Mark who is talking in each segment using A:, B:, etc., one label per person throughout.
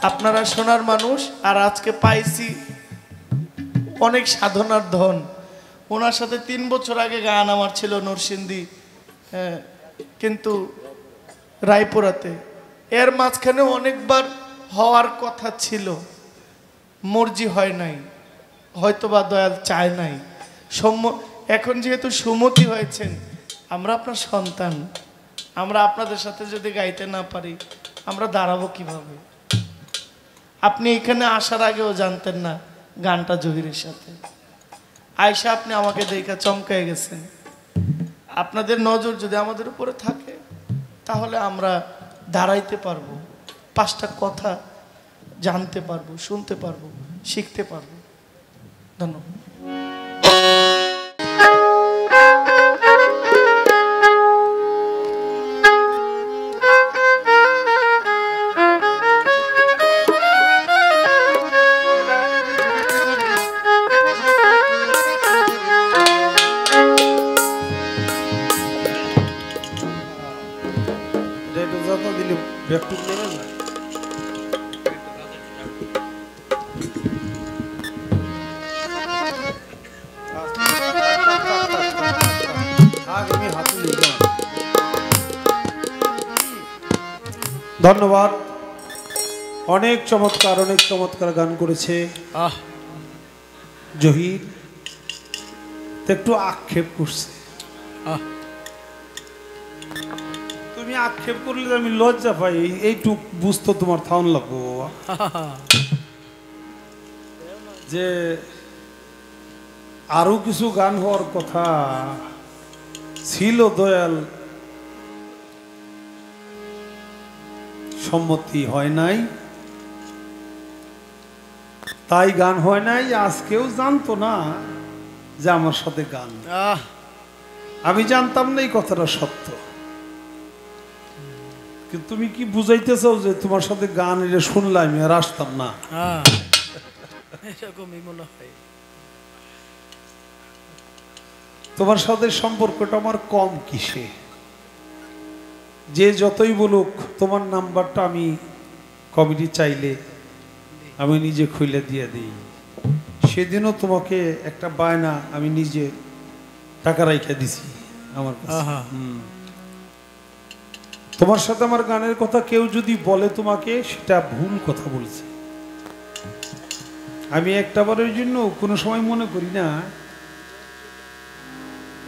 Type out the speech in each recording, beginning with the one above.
A: আপনারা সোনার মানুষ, আর আজকে পাইছি অনেক সাধনার ধন। ওনার সাথে 3 বছর আগে গান আমার ছিল নরসিংদী, হ্যাঁ, কিন্তু রায়পুরাতে। এর মাঝখানে অনেকবার হওয়ার কথা ছিল, মর্জি হয় নাই, হয়তোবা দয়াল চায় নাই। এখন যেহেতু সুমতি হয়েছেন, আমরা আপনার সন্তান, আমরা আপনাদের সাথে যদি গাইতে না পারি আমরা দাঁড়াবো কিভাবে? আপনি এখানে আসার আগেও জানতেন না গানটা জহিরের সাথে। আয়সা আপনি আমাকে দেখে চমকায় গেছেন। আপনাদের নজর যদি আমাদের উপরে থাকে তাহলে আমরা দাঁড়াইতে পারবো, 5টা কথা জানতে পারবো, শুনতে পারবো, শিখতে পারবো। ধন্যবাদ।
B: ধন্যবাদ। অনেক চমৎকার গান করেছে জহির। একটু আক্ষেপ করছে, তুমি আক্ষেপ করলে আমি লজ্জা পাই, এইটুক বুঝতো তোমার থাউন লাগবো যে আরো কিছু গান হওয়ার কথা ছিল, দয়াল সম্মতি হয় নাই, তাই গান হয় নাই। আজকেও জানতো না যে আমার সাথে গান, আমি জানতাম না এই কথাটা সত্য। কিন্তু তুমি কি বুঝাইতে চাও যে তোমার সাথে গান এটা শুনলে আমি আর আসতাম না? তোমার সাথে সম্পর্কটা আমার কম কিসে? যে যতই বলুক তোমার নাম্বারটা আমি কমিটি চাইলে আমি নিজে খুলে দিয়ে দিই। সেদিনও তোমাকে একটা বায়না আমি নিজে টাকা রাইখা দিছি আমার কাছে। তোমার সাথে আমার গানের কথা কেউ যদি বলে তোমাকে, সেটা ভুল কথা বলছে। আমি একটাবারের জন্য কোনো সময় মনে করি না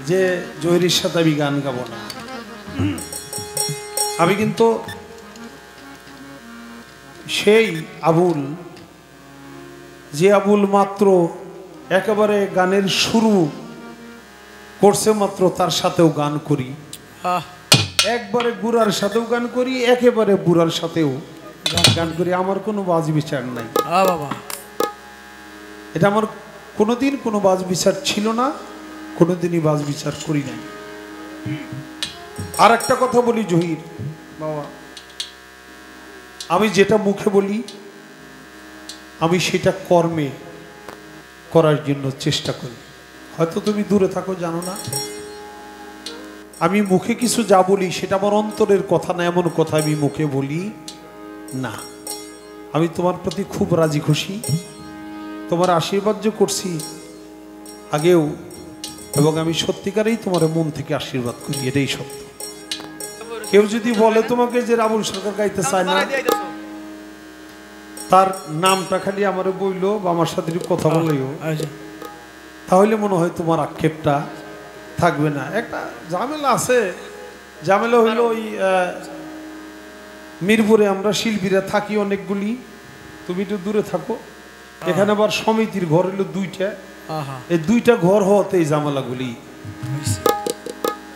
B: যে জহিরের সাথে আমি গান গাবো না। আমি কিন্তু সেই আবুল, যে আবুল মাত্র একেবারে গানের শুরু করছে মাত্র, তার সাথেও গান করি, একবারে গুড়ার সাথেও গান করি, একেবারে বুড়ার সাথেও গান করি। আমার কোনো বাজ বিচার নাই বাবা, এটা আমার কোনোদিন কোনো বাজ বিচার ছিল না, কোনোদিনই বাজ বিচার করি নাই। আর একটা কথা বলি জহির বাবা, আমি যেটা মুখে বলি আমি সেটা কর্মে করার জন্য চেষ্টা করি। হয়তো তুমি দূরে থাকো, জানো না, আমি মুখে কিছু যা বলি সেটা আমার অন্তরের কথা না, এমন কথা আমি মুখে বলি না। আমি তোমার প্রতি খুব রাজি খুশি, তোমার আশীর্বাদ যে করছি আগেও, এবং আমি সত্যিকারেই তোমার মন থেকে আশীর্বাদ করি, এটাই সত্য। কেউ যদি বলে তোমাকে যে রাবুল সরকার গাইতে চায় না, তার নামটা খালি আমার বইলো বা আমার সাথে কথা বললেও, তাহলে মনে হয় তোমার আক্ষেপটা থাকবে না। একটা ঝামেলা আছে, ঝামেলা হইলো ওই মিরপুরে আমরা শিল্পীরা থাকি অনেকগুলি, তুমি একটু দূরে থাকো। এখানে আবার সমিতির ঘর হইলো 2টা, এই 2টা ঘর হওয়াতে এই ঝামেলাগুলি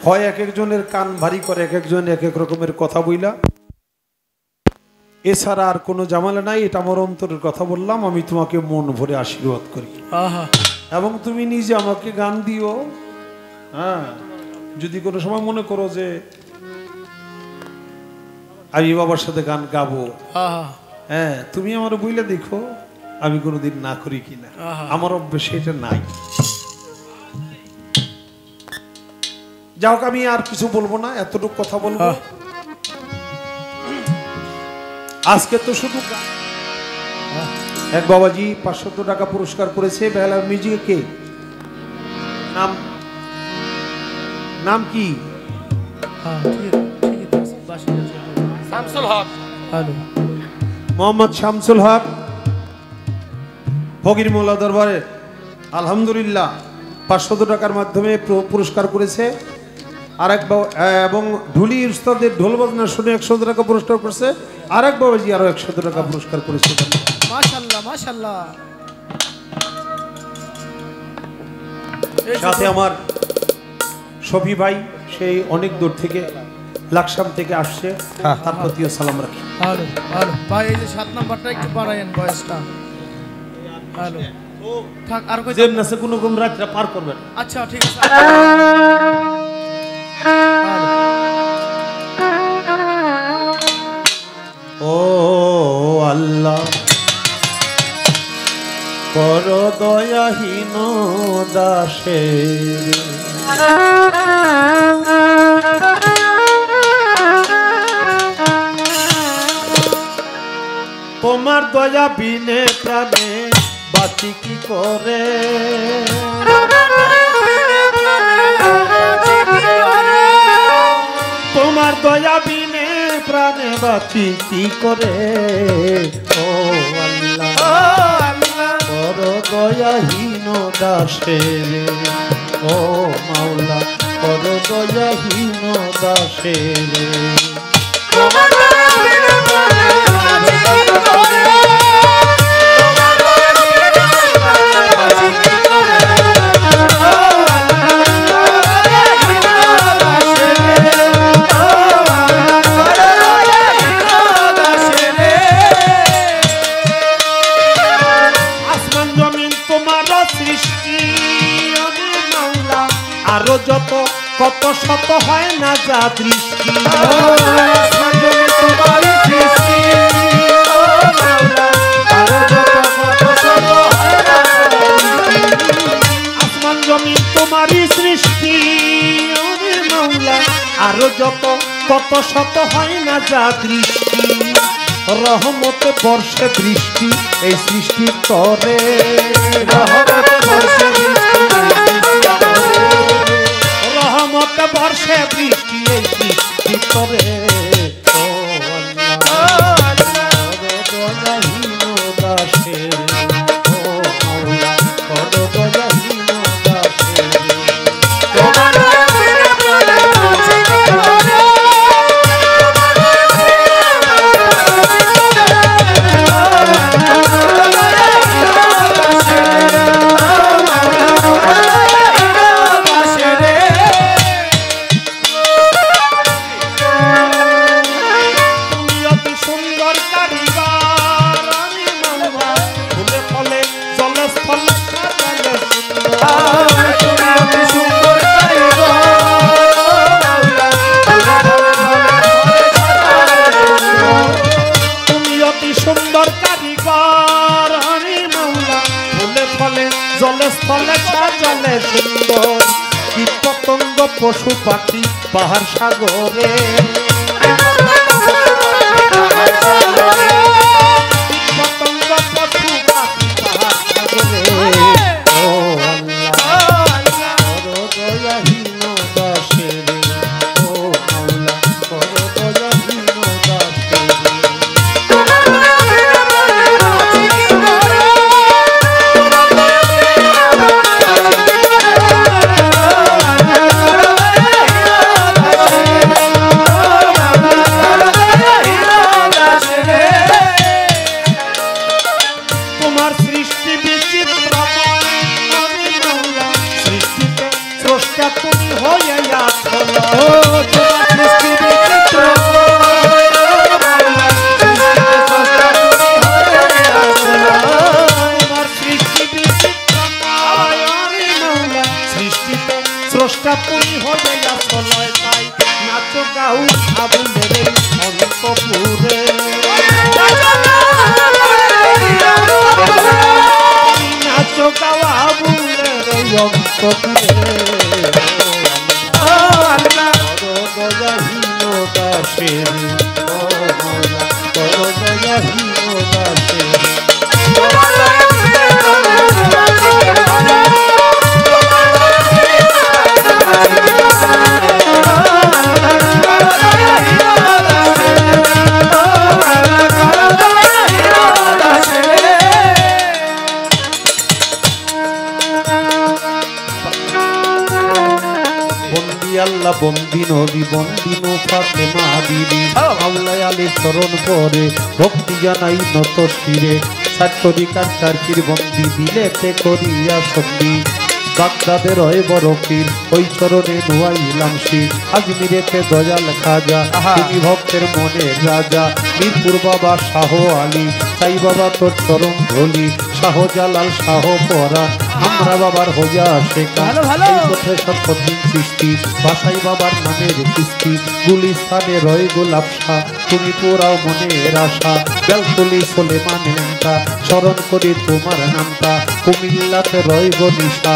B: হয়। এক একজনের কান ভারী করে, এক একজন এক এক রকমের কথা বইলা, এছাড়া আর কোনো ঝামেলা নাই। এটা আমার অন্তরের কথা বললাম, আমি তোমাকে মন ভরে আশীর্বাদ করি, এবং তুমি নিজে আমাকে গান দিও। হ্যাঁ, যদি কোনো সময় মনে করো যে আমি বাবার সাথে গান গাবো, হ্যাঁ, তুমি আমার বইলে দেখো আমি কোনোদিন না করি কিনা। আমার অভ্যেস এটা নাই। যাও, আমি আর কিছু বলবো না, এতটুকু কথা বলবো। আজকে তো শুধু এক বাবাজি 500 টাকা পুরস্কার করেছে। বেহালার মিউজিকে কে নাম নাম কি?
C: শামসুল হক।
B: মোহাম্মদ শামসুল হক ফকির মোল্লা দরবারে আলহামদুলিল্লাহ 500 টাকার মাধ্যমে পুরস্কার করেছে। আরেক এবং ঢুলি উস্তাদের ঢোল বাজনা শুনে 100 টাকা পুরস্কার করেছে। আরেক বাবাজি আরো 100 টাকা পুরস্কার করেছে।
C: মাশাআল্লাহ মাশাআল্লাহ।
B: সাথে আমার শফি ভাই সেই অনেক দূর থেকে লাকসাম থেকে আসছে, তার প্রতিও সালাম রাখি।
C: হ্যালো হ্যালো ভাই, এই যে 7 নাম্বারটা একটু বাড়ায়েন বয়সটা। হ্যালো থাক, আর কই
B: যেন নাসে কোনো রকম রাতটা পার করবেন।
C: আচ্ছা ঠিক আছে।
B: ও আল্লাহ কর দয়াহীন দাসের, তোমার দয়া বিনে প্রাণে বাঁচি কি করে, তোমার দয়া বিনে প্রাণে বাঁচি কি করে। ও আল্লাহ বড় দয়াহীন দাসের, ও মাওলা বড় দয়াহীন দাসের, তোমার দয়া বিনে প্রাণে বাঁচি কি করে। আরো যত কত শত হয় না যা দৃষ্টি, আসমান জমিন তোমারই সৃষ্টি মাওলা, আরো যত কত শত হয় না যা দৃষ্টি, রহমতে বর্ষে বৃষ্টি এই সৃষ্টি করে, রহমতে বর্ষে বৃষ্টি, রহমতে বর্ষে বৃষ্টি এই সৃষ্টি করে। ও দয়াহীন দাসের, ও মাওলা বড় দয়াহীন দাসের, তোমার জলে স্থলে সাজালে সুন্দর, কীট পতঙ্গ পশু পাখি পাহাড় সাগরে, পতঙ্গ পশু পাখি পাহাড় সাগরে। ও আল্লাহ বড় দয়াহীন দাসের, ও মাওলা বড় দয়াহীন দাসের, তুমি হয়ে আছো, তোমার সৃষ্টি বিচিত্র, তোমার সৃষ্টি বিচিত্র, সৃষ্টিতে স্রষ্টা তুমি হয়ে আছো, তাই নাচো গাও আবুলের অন্তপুরে, নাচো গাও আবুলের অন্তপুরে। দয়াহীন দাসের, ও মাওলা বড় দয়াহীন দাসের, বন্দি নবী বন্দিনু ফাতেমা বিবি আউলাই আলীর চরণ পরে ভক্তি জানাই নত শিরে সাতরিকার চারটির বন্দি দিলেতে করিয়া সন্ধি বাগদাদের হয় বড় পীর ওই চরণে নুয়াইলাম শির আজমিরেতে দয়াল খাজা তুমি ভক্তের মনে রাজা মিরপুর বাবা শাহ আলী তাই বাবা তোর চরণ ধলি শাহজালাল শাহ পরাণ আমরা বাবার হোজা শেখা এই পথে সত্যদিন সৃষ্টি বাসাই বাবার নামের কিস্তি গুলিস্তানে রয় গোলাপ শাহ তুমি পুরাও মনের আশা বেলতলি সোলেমানের নামটা স্মরণ করি তোমার নামটা কুমিল্লাতে রয় গনিশা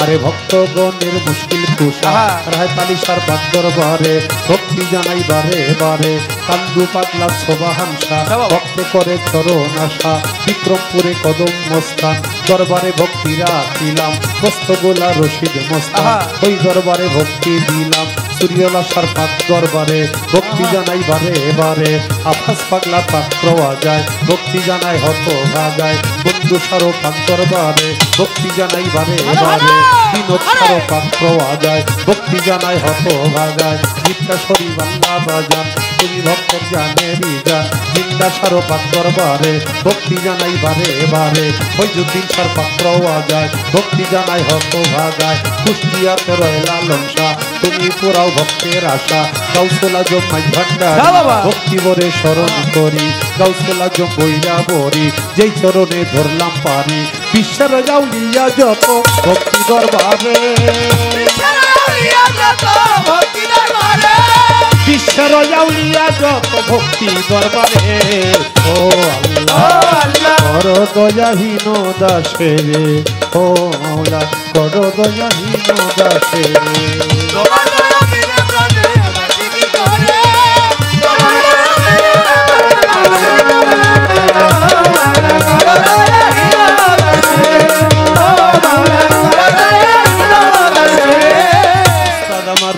B: আরে ভক্তগণের মুশকিল কুশা রায় পালিশার বাদ দরবারে ভক্তি জানাই বারে বারে কান্দু পাগলা সোবাহানসা ভক্ত করে চরণ আশা বিক্রমপুরে কদম মস্তান দরবারে ভক্তি রাখিলাম মস্তগোলা রশিদ মস্তান ওই দরবারে ভক্তি দিলাম সূর্যলা সার পাক দরবারে ভক্তি জানাই বারে বারে আফাস পাগলা পাক প্রওয়া যায় ভক্তি জানাই হত ভাগায় বন্ধু সারো পাক দরবারে ভক্তি জানাই বারে বারে বিনোদ সারো পাক প্রওয়া যায় ভক্তি জানাই হত ভাগায় গীতা শরী বাংলা বাজান তুমি ভক্তের জানেরই যান জিন্দা সারো পাক দরবারে ভক্তি জানাই বারে বারে ফৈজুদ্দিন সার পাক প্রওয়া যায় ভক্তি জানাই হত ভাগায় কুষ্টিয়াতে রয় লালন শাহ তুমি পুরাও ভক্তের আশা গাউসুল আজম মাঝ ভান্ডারী ভক্তি বরে স্মরণ করি গাউসুল আজম বইরা বরি যেই চরণে ধরলাম পারি বিশ্বের গাউলিয়া যত ভক্তি দরবারে বিশ্বের গাউলিয়া যত ভক্তি দরবারে ও আল্লাহ কর দয়াহীন দাসে রে ও মাওলা কর দয়াহীন দাসে রে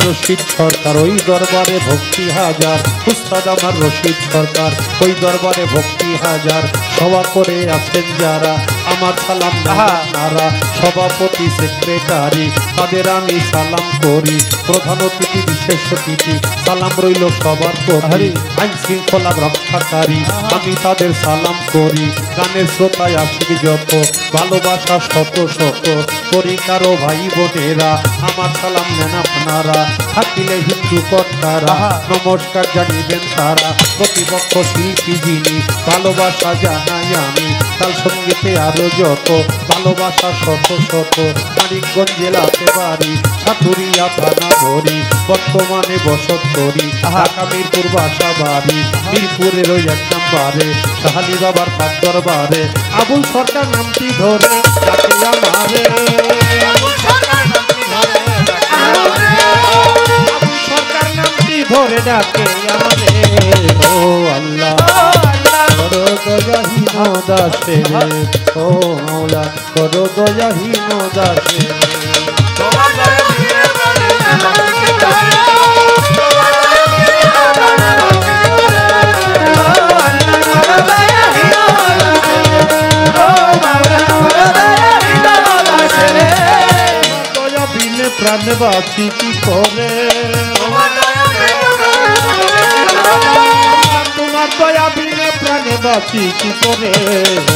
B: রশিদ সরকার ওই দরবারে ভক্তি হাজার উস্তাদ আমার রশিদ সরকার ওই দরবারে ভক্তি হাজার সভা করে আছেন যারা আমার সালাম নারা সভাপতি সেক্রেটারি তাদের আমি সালাম করি প্রধান অতিথি বিশেষ অতিথি সালাম রইল সবার প্রতি আইন শৃঙ্খলা রক্ষাকারী আমি তাদের সালাম করি গানের শ্রোতায় আশিক যত ভালোবাসা শত শত করি কারো ভাই বোনেরা আমার সালাম নেন আপনারা থাকিলে হিন্দু কর্তারা নমস্কার জানিবেন তারা প্রতিপক্ষ শিল্পী যিনি ভালোবাসা জানাই আমি তাল সঙ্গীতে আরো যত ভালোবাসা শত শত মানিকগঞ্জ জেলাতে বাড়ি সাতুরিয়া থানা ধরি বর্তমানে বসত করি ঢাকা মিরপুর বাসা বাড়ি মিরপুরের ওই এক নাম্বারে শাহালি বাবার পাক দরবারে আবুল সরকার নামটি ধরে ডাকে আমারে ধরে ডাকে আমারে ও আল্লাহ করো দয়াহীন দাসে রে ও মাওলা করো দয়াহীন দাসে দয়া বিনে প্রাণ বাঁচি কি করে তোমার দয়া বিনে প্রাণে বাঁচি কি করে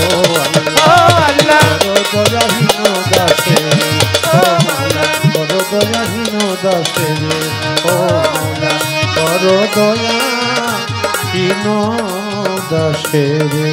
B: ও আল্লাহ করো দয়াহীন দাসে ও মাওলা করো দয়াহীন দাসে রে ও মাওলা করো দয়াহীন দাসে রে